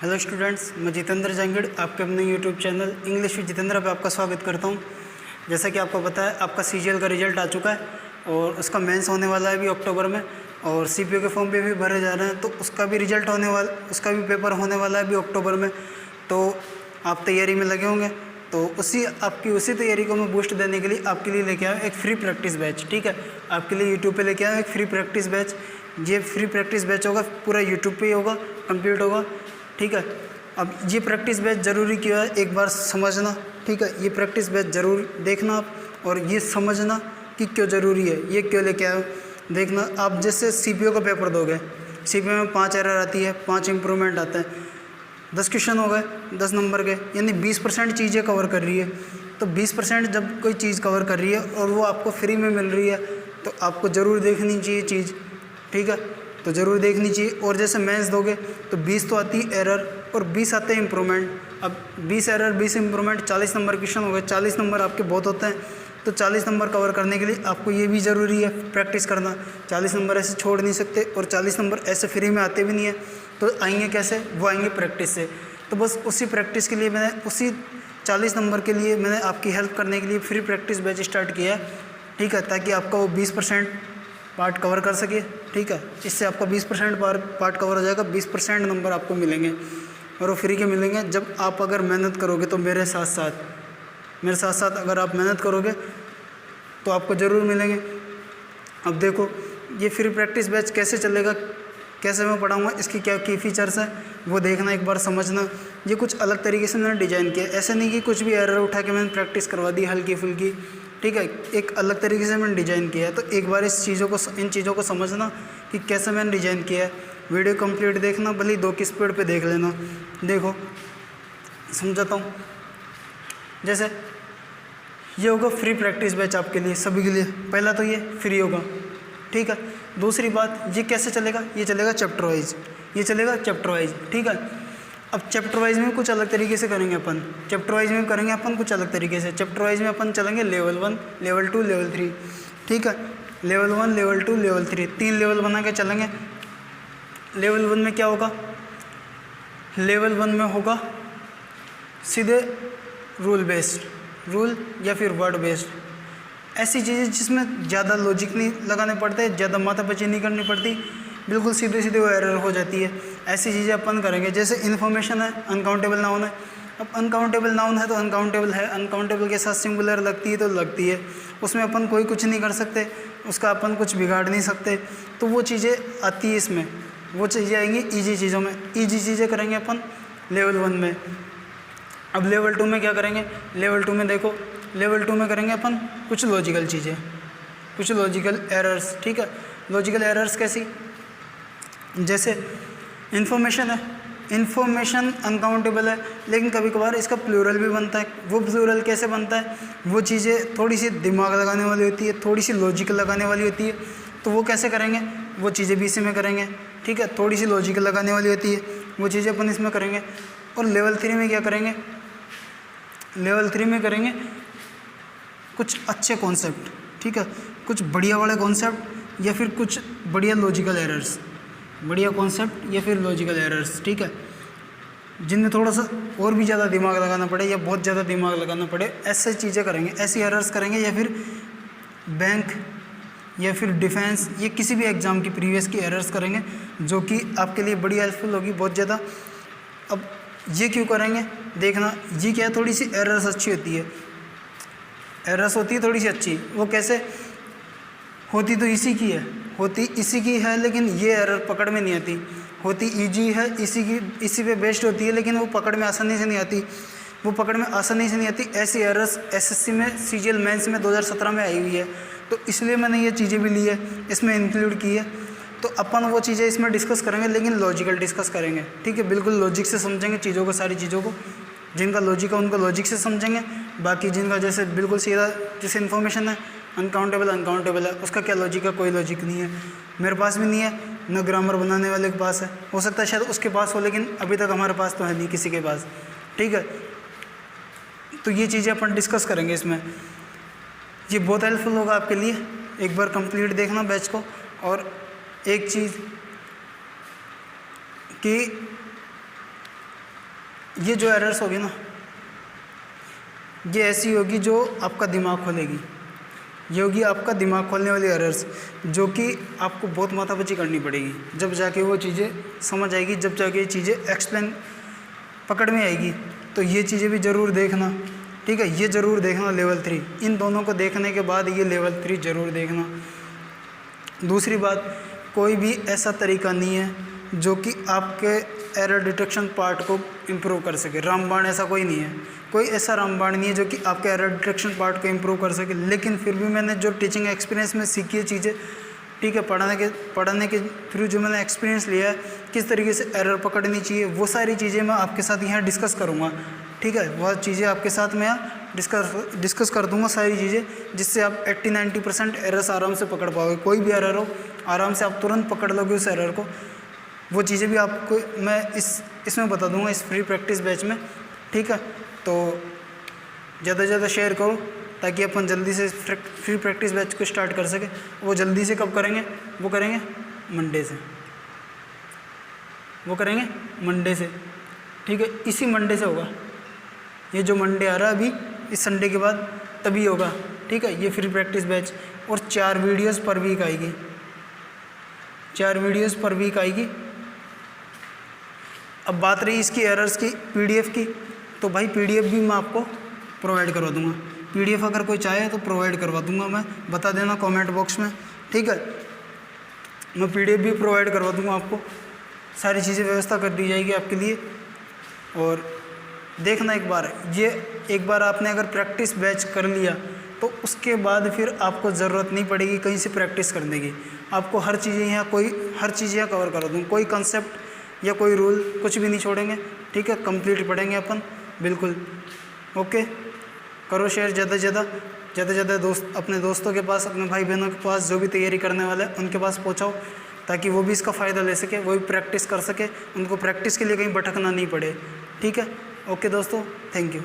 Hello students, मैं जितेंद्र जंगिड़ आपके अपने YouTube channel English with Jitendra पे आपका स्वागत करता हूं। जैसा कि आपको पता है, आपका सीजीएल का रिजल्ट आ चुका है और उसका मेंस होने वाला है अभी अक्टूबर में, और सीपीओ के फॉर्म भी भरे जा रहे हैं, तो उसका भी रिजल्ट होने वाला, उसका भी पेपर होने वाला है अभी अक्टूबर में। तो आप तैयारी में लगे होंगे, तो उसी तैयारी को मैं बूस्ट देने के लिए आपके लिए लेके आया एक फ्री प्रैक्टिस बैच। ठीक है, आपके लिए यूट्यूब पे लेके आया एक फ्री प्रैक्टिस बैच। ये फ्री प्रैक्टिस बैच होगा, पूरा यूट्यूब पे ही होगा, कंप्लीट होगा। ठीक है, अब ये प्रैक्टिस बैच ज़रूरी क्यों है, एक बार समझना। ठीक है, ये प्रैक्टिस बैच ज़रूर देखना आप, और ये समझना कि क्यों ज़रूरी है, ये क्यों लेके आए हो। देखना, आप जैसे सीपीओ का पेपर दोगे, सीपीओ में 5 एरर आती है, 5 इम्प्रूवमेंट आता है, 10 क्वेश्चन हो गए 10 नंबर के, यानी 20% चीज़ें कवर कर रही है। तो 20% जब कोई चीज़ कवर कर रही है और वो आपको फ्री में मिल रही है, तो आपको ज़रूर देखनी चाहिए चीज़। ठीक है, तो ज़रूर देखनी चाहिए। और जैसे मेंस दोगे तो 20 तो आती है एरर और 20 आते हैं इम्प्रूवमेंट। अब 20 एरर 20 इम्प्रूवमेंट, 40 नंबर क्वेश्चन हो गए। 40 नंबर आपके बहुत होते हैं, तो 40 नंबर कवर करने के लिए आपको ये भी ज़रूरी है प्रैक्टिस करना। 40 नंबर ऐसे छोड़ नहीं सकते, और 40 नंबर ऐसे फ्री में आते भी नहीं है। तो आएंगे कैसे, वो आएंगे प्रैक्टिस से। तो बस उसी प्रैक्टिस के लिए मैंने, उसी 40 नंबर के लिए मैंने आपकी हेल्प करने के लिए फ्री प्रैक्टिस बैच स्टार्ट किया है। ठीक है, ताकि आपका वो 20% पार्ट कवर कर सके। ठीक है, इससे आपका 20% पार्ट कवर हो जाएगा, 20% नंबर आपको मिलेंगे, और वो फ्री के मिलेंगे जब आप अगर मेहनत करोगे। तो मेरे साथ साथ अगर आप मेहनत करोगे तो आपको ज़रूर मिलेंगे। अब देखो, ये फ्री प्रैक्टिस बैच कैसे चलेगा, कैसे मैं पढ़ाऊँगा, इसकी क्या की फीचर्स हैं, वो देखना, एक बार समझना। ये कुछ अलग तरीके से मैंने डिज़ाइन किया, ऐसा नहीं कि कुछ भी एरर उठा के मैंने प्रैक्टिस करवा दी हल्की फुल्की। ठीक है, एक अलग तरीके से मैंने डिज़ाइन किया है। तो एक बार इन चीज़ों को समझना कि कैसे मैंने डिज़ाइन किया है। वीडियो कंप्लीट देखना, भले 2 की स्पीड पे देख लेना। देखो, समझाता हूँ। जैसे ये होगा फ्री प्रैक्टिस बैच आपके लिए, सभी के लिए। पहला तो ये फ्री होगा। ठीक है, दूसरी बात, ये कैसे चलेगा, ये चलेगा चैप्टर वाइज, ये चलेगा चैप्टर वाइज। ठीक है, अब चैप्टर वाइज में कुछ अलग तरीके से करेंगे अपन, कुछ अलग तरीके से। चैप्टर वाइज में अपन चलेंगे लेवल 1, लेवल 2, लेवल 3। ठीक है, लेवल 1, लेवल 2, लेवल 3, 3 लेवल बना के चलेंगे। लेवल 1 में क्या होगा, लेवल 1 में होगा सीधे रूल या फिर वर्ड बेस्ड, ऐसी चीज़ें जिसमें ज़्यादा लॉजिक नहीं लगाने पड़ते, ज़्यादा माथापच्ची नहीं करनी पड़ती, बिल्कुल सीधे वो एरर हो जाती है। ऐसी चीज़ें अपन करेंगे। जैसे इन्फॉर्मेशन है, अनकाउंटेबल नाउन है। अब अनकाउंटेबल नाउन है तो अनकाउंटेबल है, अनकाउंटेबल के साथ सिंगुलर लगती है तो लगती है, उसमें अपन कोई कुछ नहीं कर सकते, उसका अपन कुछ बिगाड़ नहीं सकते। तो वो चीज़ें आती है इसमें, वो चीज़ें आएंगी ईजी चीज़ों में। ईजी चीज़ें करेंगे अपन लेवल 1 में। अब लेवल 2 में क्या करेंगे, लेवल 2 में देखो, लेवल 2 में करेंगे अपन कुछ लॉजिकल चीज़ें, कुछ लॉजिकल एरर्स। ठीक है, लॉजिकल एरर्स कैसी, जैसे इन्फॉर्मेशन है, इन्फॉर्मेशन अनकाउंटेबल है, लेकिन कभी कभार इसका प्लूरल भी बनता है। वो प्लूरल कैसे बनता है, वो चीज़ें थोड़ी सी दिमाग लगाने वाली होती है, थोड़ी सी लॉजिकल लगाने वाली होती है। तो वो कैसे करेंगे, वो चीज़ें भी इसी में करेंगे। ठीक है, थोड़ी सी लॉजिकल लगाने वाली होती है, वो चीज़ें अपन इसमें करेंगे। और लेवल 3 में क्या करेंगे, लेवल 3 में करेंगे कुछ अच्छे कॉन्सेप्ट। ठीक है, कुछ बढ़िया वाले कॉन्सेप्ट या फिर कुछ बढ़िया लॉजिकल एरर्स, बढ़िया कॉन्सेप्ट या फिर लॉजिकल एरर्स। ठीक है, जिनमें थोड़ा सा और भी ज़्यादा दिमाग लगाना पड़े या बहुत ज़्यादा दिमाग लगाना पड़े, ऐसे चीज़ें करेंगे, ऐसी एरर्स करेंगे। या फिर बैंक या फिर डिफेंस, ये किसी भी एग्ज़ाम की प्रीवियस की एरर्स करेंगे, जो कि आपके लिए बड़ी हेल्पफुल होगी, बहुत ज़्यादा। अब ये क्यों करेंगे, देखना, ये क्या है, थोड़ी सी एरर्स अच्छी होती है, एरर्स होती है थोड़ी सी अच्छी। वो कैसे होती, तो इसी की है, होती इसी की है, लेकिन ये एरर पकड़ में नहीं आती। होती ईजी है, इसी पे बेस्ड होती है, लेकिन वो पकड़ में आसानी से नहीं आती, वो पकड़ में आसानी से नहीं आती। ऐसी एरर्स एसएससी में, सीजीएल मेंस में 2017 में आई हुई है, तो इसलिए मैंने ये चीज़ें भी ली है, इसमें इंक्लूड की है। तो अपन वो चीज़ें इसमें डिस्कस करेंगे, लेकिन लॉजिकल डिस्कस करेंगे। ठीक है, बिल्कुल लॉजिक से समझेंगे चीज़ों को, सारी चीज़ों को। जिनका लॉजिक है उनको लॉजिक से समझेंगे, बाकी जिनका जैसे बिल्कुल सीधा, जैसे इन्फॉर्मेशन है, अनकाउंटेबल है, उसका क्या लॉजिक है, कोई लॉजिक नहीं है, मेरे पास भी नहीं है, न ग्रामर बनाने वाले के पास है, हो सकता है शायद उसके पास हो, लेकिन अभी तक हमारे पास तो है नहीं किसी के पास। ठीक है, तो ये चीज़ें अपन डिस्कस करेंगे इसमें, ये बहुत हेल्पफुल होगा आपके लिए। एक बार कंप्लीट देखना बैच को। और एक चीज़ कि ये जो एरर्स होगी ना, ये ऐसी होगी जो आपका दिमाग खोलेगी। ये होगी आपका दिमाग खोलने वाली एरर्स, जो कि आपको बहुत माथापच्ची करनी पड़ेगी। जब जाके वो चीज़ें समझ आएगी, जब जाके ये चीज़ें एक्सप्लेन पकड़ में आएगी, तो ये चीज़ें भी ज़रूर देखना, ठीक है। ये ज़रूर देखना लेवल 3, इन दोनों को देखने के बाद ये लेवल 3 ज़रूर देखना। दूसरी बात, कोई भी ऐसा तरीका नहीं है जो कि आपके एरर डिटेक्शन पार्ट को इम्प्रूव कर सके। रामबाण ऐसा कोई नहीं है, कोई ऐसा रामबाण नहीं है जो कि आपके एरर डिटेक्शन पार्ट को इम्प्रूव कर सके। लेकिन फिर भी मैंने जो टीचिंग एक्सपीरियंस में सीखी है चीज़ें, ठीक है, पढ़ाने के थ्रू जो मैंने एक्सपीरियंस लिया है, किस तरीके से एरर पकड़नी चाहिए, वो सारी चीज़ें मैं आपके साथ यहाँ डिस्कस करूँगा, ठीक है। वह चीज़ें आपके साथ मैं यहाँ डिस्कस कर दूँगा, सारी चीज़ें, जिससे आप 80-90% एरर्स आराम से पकड़ पाओगे। कोई भी एरर हो, आराम से आप तुरंत पकड़ लोगे उस एरर को। वो चीज़ें भी आपको मैं इसमें बता दूंगा, इस फ्री प्रैक्टिस बैच में, ठीक है। तो ज़्यादा से ज़्यादा शेयर करो ताकि अपन जल्दी से फ्री प्रैक्टिस बैच को स्टार्ट कर सके। वो जल्दी से कब करेंगे? वो करेंगे मंडे से, वो करेंगे मंडे से, ठीक है। इसी मंडे से होगा, ये जो मंडे आ रहा है अभी, इस संडे के बाद तभी होगा, ठीक है, ये फ्री प्रैक्टिस बैच। और 4 वीडियोज़ पर वीक आएगी, 4 वीडियोज़ पर वीक आएगी। अब बात रही इसकी एरर्स की, पीडीएफ की, तो भाई पीडीएफ भी मैं आपको प्रोवाइड करवा दूंगा। पीडीएफ अगर कोई चाहे तो प्रोवाइड करवा दूंगा मैं, बता देना कमेंट बॉक्स में, ठीक है। मैं पीडीएफ भी प्रोवाइड करवा दूंगा आपको, सारी चीज़ें व्यवस्था कर दी जाएगी आपके लिए। और देखना एक बार आपने अगर प्रैक्टिस बैच कर लिया तो उसके बाद फिर आपको ज़रूरत नहीं पड़ेगी कहीं से प्रैक्टिस करने की। आपको हर चीज़ यहाँ कवर करा दूँ, कोई कंसेप्ट या कोई रूल कुछ भी नहीं छोड़ेंगे, ठीक है। कंप्लीट पढ़ेंगे अपन, बिल्कुल। ओके, करो शेयर ज़्यादा से ज़्यादा अपने दोस्तों के पास, अपने भाई बहनों के पास जो भी तैयारी करने वाले हैं उनके पास पहुँचाओ, ताकि वो भी इसका फ़ायदा ले सके, वो भी प्रैक्टिस कर सके, उनको प्रैक्टिस के लिए कहीं भटकना नहीं पड़े, ठीक है। ओके दोस्तों, थैंक यू।